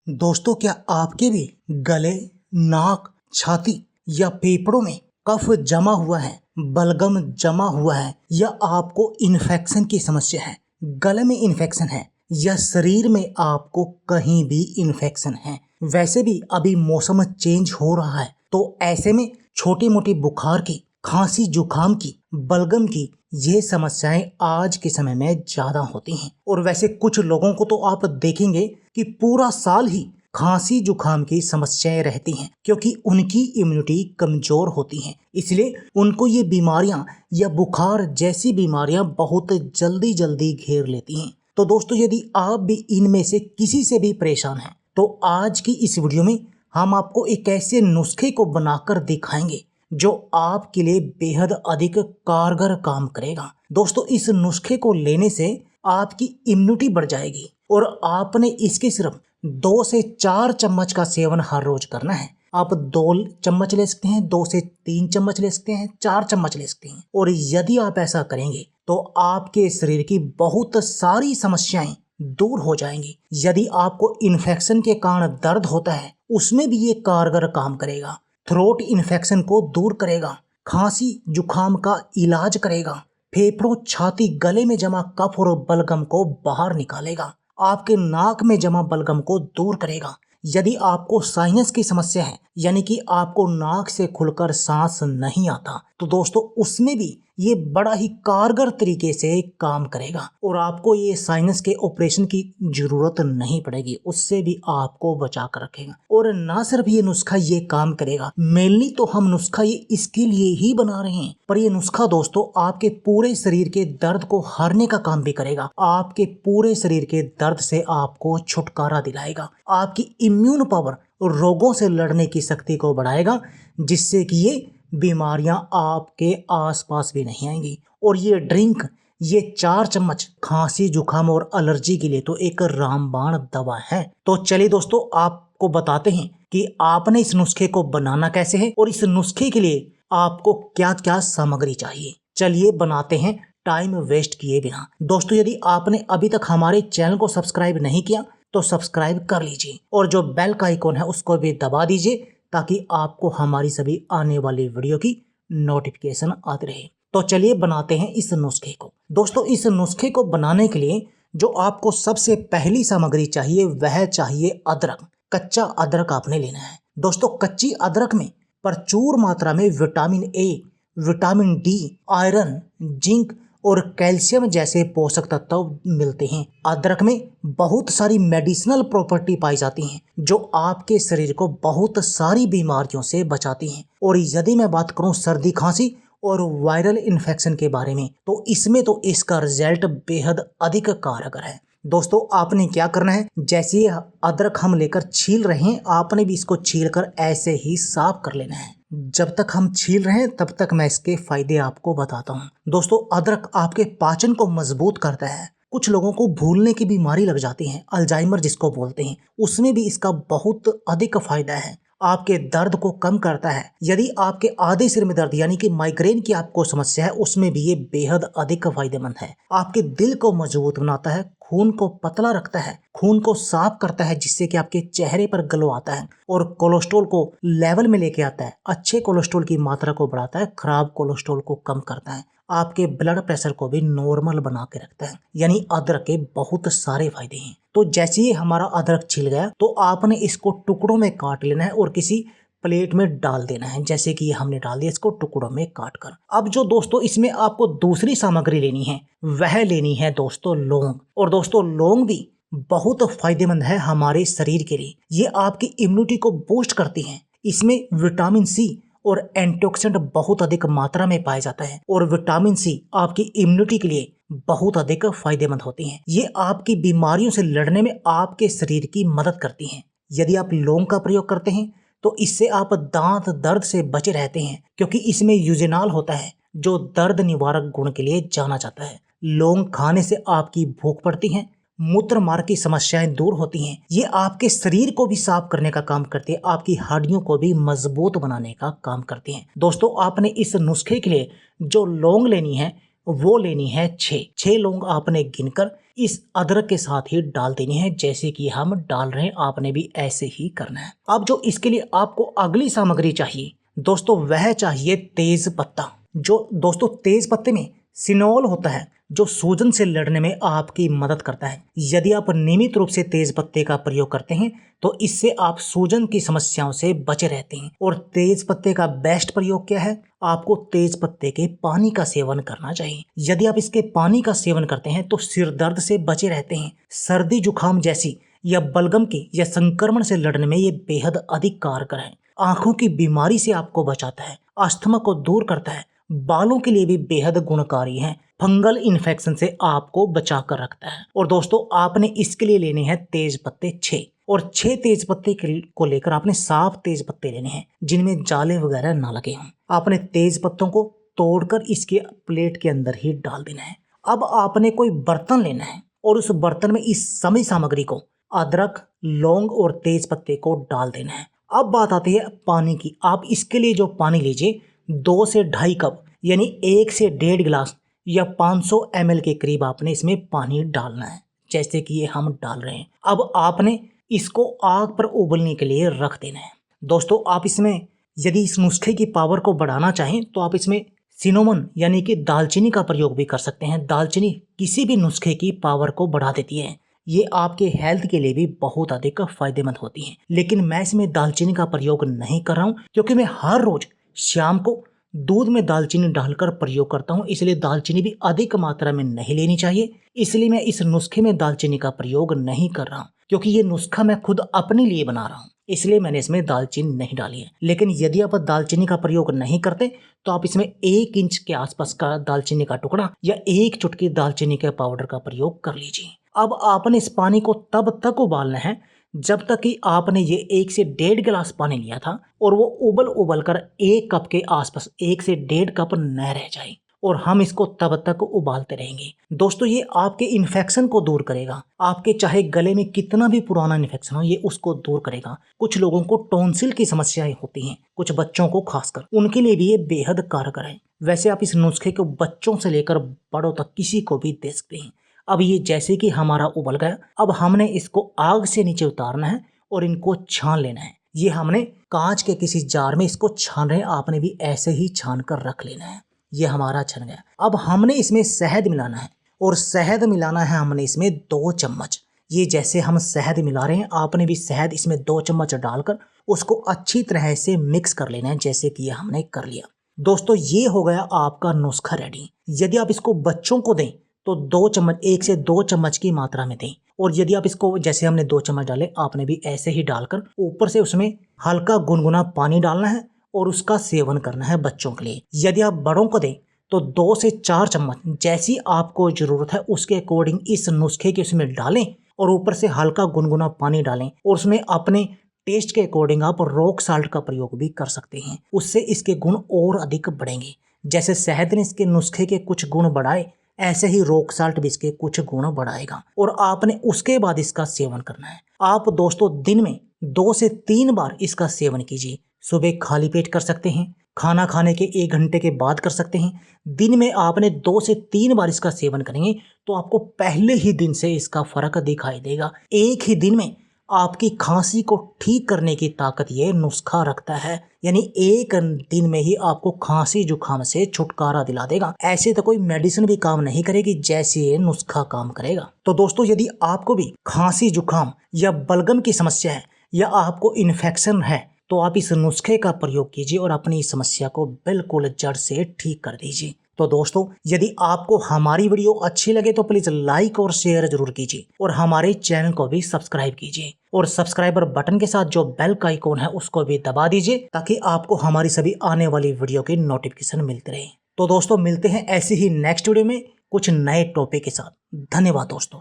दोस्तों, क्या आपके भी गले, नाक, छाती या फेफड़ों में कफ जमा हुआ है, बलगम जमा हुआ है या आपको इन्फेक्शन की समस्या है? गले में इन्फेक्शन है या शरीर में आपको कहीं भी इन्फेक्शन है? वैसे भी अभी मौसम चेंज हो रहा है, तो ऐसे में छोटी मोटी बुखार की, खांसी जुकाम की, बलगम की ये समस्याएं आज के समय में ज्यादा होती हैं। और वैसे कुछ लोगों को तो आप देखेंगे कि पूरा साल ही खांसी जुकाम की समस्याएं रहती हैं, क्योंकि उनकी इम्यूनिटी कमजोर होती है। इसलिए उनको ये बीमारियां या बुखार जैसी बीमारियां बहुत जल्दी जल्दी घेर लेती हैं। तो दोस्तों, यदि आप भी इनमें से किसी से भी परेशान हैं, तो आज की इस वीडियो में हम आपको एक ऐसे नुस्खे को बनाकर दिखाएंगे जो आपके लिए बेहद अधिक कारगर काम करेगा। दोस्तों, इस नुस्खे को लेने से आपकी इम्यूनिटी बढ़ जाएगी और आपने इसके सिर्फ 2 से 4 चम्मच का सेवन हर रोज करना है। आप 2 चम्मच ले सकते हैं, 2 से 3 चम्मच ले सकते हैं, 4 चम्मच ले सकते हैं। और यदि आप ऐसा करेंगे तो आपके शरीर की बहुत सारी समस्याएं दूर हो जाएंगी। यदि आपको इन्फेक्शन के कारण दर्द होता है, उसमें भी ये कारगर काम करेगा। थ्रोट इन्फेक्शन को दूर करेगा, खांसी जुकाम का इलाज करेगा, फेफड़ों, छाती, गले में जमा कफ और बलगम को बाहर निकालेगा, आपके नाक में जमा बलगम को दूर करेगा। यदि आपको साइनस की समस्या है, यानी कि आपको नाक से खुलकर सांस नहीं आता, तो दोस्तों उसमें भी ये बड़ा ही कारगर तरीके से काम करेगा और आपको ये साइनस के ऑपरेशन की जरूरत नहीं पड़ेगी, उससे भी आपको बचा कर रखेगा। और ना सिर्फ ये नुस्खा ये काम करेगा, मेनली तो हम नुस्खा ये इसके लिए ही बना रहे हैं, पर ये नुस्खा दोस्तों आपके पूरे शरीर के दर्द को हारने का काम भी करेगा। आपके पूरे शरीर के दर्द से आपको छुटकारा दिलाएगा, आपकी इम्यून पावर और रोगों से लड़ने की शक्ति को बढ़ाएगा, जिससे कि ये बीमारियां आपके आसपास भी नहीं आएंगी। और ये ड्रिंक, ये 4 चम्मच खांसी जुकाम और एलर्जी के लिए तो एक रामबाण दवा है। तो चलिए दोस्तों, आपको बताते हैं कि आपने इस नुस्खे को बनाना कैसे है और इस नुस्खे के लिए आपको क्या क्या सामग्री चाहिए। चलिए बनाते हैं टाइम वेस्ट किए बिना। दोस्तों, यदि आपने अभी तक हमारे चैनल को सब्सक्राइब नहीं किया तो सब्सक्राइब कर लीजिए और जो बेल का आइकॉन है उसको भी दबा दीजिए, ताकि आपको हमारी सभी आने वाली वीडियो की नोटिफिकेशन आती रहे। तो चलिए बनाते हैं इस नुस्खे को। दोस्तों, इस नुस्खे को बनाने के लिए जो आपको सबसे पहली सामग्री चाहिए वह चाहिए अदरक। कच्चा अदरक आपने लेना है। दोस्तों, कच्ची अदरक में प्रचुर मात्रा में vitamin A, vitamin D, iron, zinc और कैल्शियम जैसे पोषक तत्व मिलते हैं। अदरक में बहुत सारी मेडिसिनल प्रॉपर्टी पाई जाती हैं जो आपके शरीर को बहुत सारी बीमारियों से बचाती हैं। और यदि मैं बात करूं सर्दी, खांसी और वायरल इन्फेक्शन के बारे में, तो इसमें तो इसका रिजल्ट बेहद अधिक कारगर है। दोस्तों, आपने क्या करना है, जैसे ये अदरक हम लेकर छील रहे हैं, आपने भी इसको छील कर ऐसे ही साफ कर लेना है। जब तक हम छील रहे हैं तब तक मैं इसके फायदे आपको बताता हूँ। दोस्तों, अदरक आपके पाचन को मजबूत करता है। कुछ लोगों को भूलने की बीमारी लग जाती है, अल्जाइमर जिसको बोलते हैं, उसमें भी इसका बहुत अधिक फायदा है। आपके दर्द को कम करता है। यदि आपके आधे सिर में दर्द यानी कि माइग्रेन की आपको समस्या है, उसमें भी ये बेहद अधिक फायदेमंद है। आपके दिल को मजबूत बनाता है, खून को पतला रखता है, खून को साफ करता है, जिससे कि आपके चेहरे पर ग्लो आता है और कोलेस्ट्रॉल को लेवल में लेके आता है। अच्छे कोलेस्ट्रॉल की मात्रा को बढ़ाता है, खराब कोलेस्ट्रॉल को कम करता है, आपके ब्लड प्रेशर को भी नॉर्मल बना के रखता है। यानी अदरक के बहुत सारे फायदे हैं। तो जैसे ही हमारा अदरक छिल गया तो आपने इसको टुकड़ों में काट लेना है और किसी प्लेट में डाल देना है, जैसे कि हमने डाल दिया इसको टुकड़ों में काट कर। अब जो दोस्तों इसमें आपको दूसरी सामग्री लेनी है वह लेनी है दोस्तों लौंग। और दोस्तों, लौंग भी बहुत फायदेमंद है हमारे शरीर के लिए। ये आपकी इम्यूनिटी को बूस्ट करती है। इसमें विटामिन सी और एंटीऑक्सीडेंट बहुत अधिक मात्रा में पाया जाता है और विटामिन सी आपकी इम्यूनिटी के लिए बहुत अधिक फायदेमंद होती हैं। ये आपकी बीमारियों से लड़ने में आपके शरीर की मदद करती हैं। यदि आप लौंग का प्रयोग करते हैं तो इससे आप दांत दर्द से बचे रहते हैं, क्योंकि इसमें यूजेनाल होता है जो दर्द निवारक गुण के लिए जाना जाता है। लौंग खाने से आपकी भूख बढ़ती है, मूत्र मार्ग की समस्याएं दूर होती हैं। ये आपके शरीर को भी साफ करने का काम करती है, आपकी हड्डियों को भी मजबूत बनाने का काम करती हैं। दोस्तों, आपने इस नुस्खे के लिए जो लौंग लेनी है वो लेनी है 6 लौंग आपने गिनकर इस अदरक के साथ ही डाल देनी है। जैसे कि हम डाल रहे हैं आपने भी ऐसे ही करना है। अब जो इसके लिए आपको अगली सामग्री चाहिए दोस्तों वह चाहिए तेज पत्ता। जो दोस्तों तेज पत्ते में सिनोल होता है जो सूजन से लड़ने में आपकी मदद करता है। यदि आप नियमित रूप से तेज पत्ते का प्रयोग करते हैं तो इससे आप सूजन की समस्याओं से बचे रहते हैं। और तेज पत्ते का बेस्ट प्रयोग क्या है, आपको तेज पत्ते के पानी का सेवन करना चाहिए। यदि आप इसके पानी का सेवन करते हैं तो सिर दर्द से बचे रहते हैं। सर्दी जुकाम जैसी या बलगम के या संक्रमण से लड़ने में ये बेहद अधिक कारगर है। आंखों की बीमारी से आपको बचाता है, अस्थमा को दूर करता है, बालों के लिए भी बेहद गुणकारी है, फंगल इन्फेक्शन से आपको बचा कर रखता है। और दोस्तों आपने इसके लिए लेने हैं तेज पत्ते 6 और 6 तेज पत्ते को लेकर आपने साफ तेज पत्ते लेने हैं जिनमें जाले वगैरह ना लगे हों। आपने तेज पत्तों को तोड़कर इसके प्लेट के अंदर ही डाल देना है। अब आपने कोई बर्तन लेना है और उस बर्तन में इस सभी सामग्री को अदरक, लौंग और तेज पत्ते को डाल देना है। अब बात आती है पानी की। आप इसके लिए जो पानी लीजिए 2 से 2.5 कप यानी 1 से 1.5 गिलास या 500 ml के करीब आपने इसमें पानी डालना है जैसे कि ये हम डाल रहे हैं। अब आपने इसको आग पर उबलने के लिए रख देना है। दोस्तों आप इसमें यदि इस नुस्खे की पावर को बढ़ाना चाहें तो आप इसमें सिनोमन यानी कि दालचीनी का प्रयोग भी कर सकते हैं। दालचीनी किसी भी नुस्खे की पावर को बढ़ा देती है। ये आपके हेल्थ के लिए भी बहुत अधिक फायदेमंद होती है। लेकिन मैं इसमें दालचीनी का प्रयोग नहीं कर रहा हूँ क्योंकि मैं हर रोज शाम को दूध में दालचीनी डालकर प्रयोग करता हूँ, इसलिए दालचीनी भी अधिक मात्रा में नहीं लेनी चाहिए। इसलिए मैं इस नुस्खे में दालचीनी का प्रयोग नहीं कर रहा हूँ क्योंकि ये नुस्खा मैं खुद अपने लिए बना रहा हूँ, इसलिए मैंने इसमें दालचीनी नहीं डाली है। लेकिन यदि आप दालचीनी का प्रयोग नहीं करते तो आप इसमें 1 इंच के आसपास का दालचीनी का टुकड़ा या 1 चुटकी दालचीनी के पाउडर का प्रयोग कर लीजिए। अब आपने इस पानी को तब तक उबालना है जब तक कि आपने ये 1 से 1.5 गिलास पानी लिया था और वो उबल कर 1 कप के आसपास 1 से 1.5 कप न रह जाए। और हम इसको तब तक उबालते रहेंगे। दोस्तों ये आपके इन्फेक्शन को दूर करेगा। आपके चाहे गले में कितना भी पुराना इन्फेक्शन हो ये उसको दूर करेगा। कुछ लोगों को टॉन्सिल की समस्याएं होती हैं, कुछ बच्चों को खासकर, उनके लिए भी ये बेहद कारगर है। वैसे आप इस नुस्खे को बच्चों से लेकर बड़ों तक किसी को भी दे सकते हैं। अब ये जैसे कि हमारा उबल गया, अब हमने इसको आग से नीचे उतारना है और इनको छान लेना है। ये हमने कांच के किसी जार में इसको छान रहे हैं, आपने भी ऐसे ही छान कर रख लेना है। ये हमारा छन गया। अब हमने इसमें शहद मिलाना है और शहद मिलाना है हमने इसमें 2 चम्मच। ये जैसे हम शहद मिला रहे हैं आपने भी शहद इसमें 2 चम्मच डालकर उसको अच्छी तरह से मिक्स कर लेना है जैसे कि ये हमने कर लिया। दोस्तों ये हो गया आपका नुस्खा रेडी। यदि आप इसको बच्चों को दें तो 2 चम्मच 1 से 2 चम्मच की मात्रा में दें। और यदि आप इसको जैसे हमने 2 चम्मच डाले आपने भी ऐसे ही डालकर ऊपर से उसमें हल्का गुनगुना पानी डालना है और उसका सेवन करना है बच्चों के लिए। यदि आप बड़ों को दें तो 2 से 4 चम्मच जैसी आपको ज़रूरत है उसके अकॉर्डिंग इस नुस्खे के उसमें डालें और ऊपर से हल्का गुनगुना पानी डालें और उसमें अपने टेस्ट के अकॉर्डिंग आप रॉक साल्ट का प्रयोग भी कर सकते हैं। उससे इसके गुण और अधिक बढ़ेंगे। जैसे शहद ने इसके नुस्खे के कुछ गुण बढ़ाए ऐसे ही रॉक साल्ट भी इसके कुछ गुण बढ़ाएगा और आपने उसके बाद इसका सेवन करना है। आप दोस्तों दिन में 2 से 3 बार इसका सेवन कीजिए। सुबह खाली पेट कर सकते हैं, खाना खाने के 1 घंटे के बाद कर सकते हैं। दिन में आपने 2 से 3 बार इसका सेवन करेंगे तो आपको पहले ही दिन से इसका फर्क दिखाई देगा। एक ही दिन में आपकी खांसी को ठीक करने की ताकत ये नुस्खा रखता है। यानी एक दिन में ही आपको खांसी जुकाम से छुटकारा दिला देगा। ऐसे तो कोई मेडिसिन भी काम नहीं करेगी जैसे ये नुस्खा काम करेगा। तो दोस्तों यदि आपको भी खांसी जुकाम या बलगम की समस्या है या आपको इन्फेक्शन है तो आप इस नुस्खे का प्रयोग कीजिए और अपनी इस समस्या को बिल्कुल जड़ से ठीक कर दीजिए। तो दोस्तों यदि आपको हमारी वीडियो अच्छी लगे तो प्लीज लाइक और शेयर जरूर कीजिए और हमारे चैनल को भी सब्सक्राइब कीजिए और सब्सक्राइबर बटन के साथ जो बेल का आइकॉन है उसको भी दबा दीजिए ताकि आपको हमारी सभी आने वाली वीडियो की नोटिफिकेशन मिलती रहे। तो दोस्तों मिलते हैं ऐसे ही नेक्स्ट वीडियो में कुछ नए टॉपिक के साथ। धन्यवाद दोस्तों।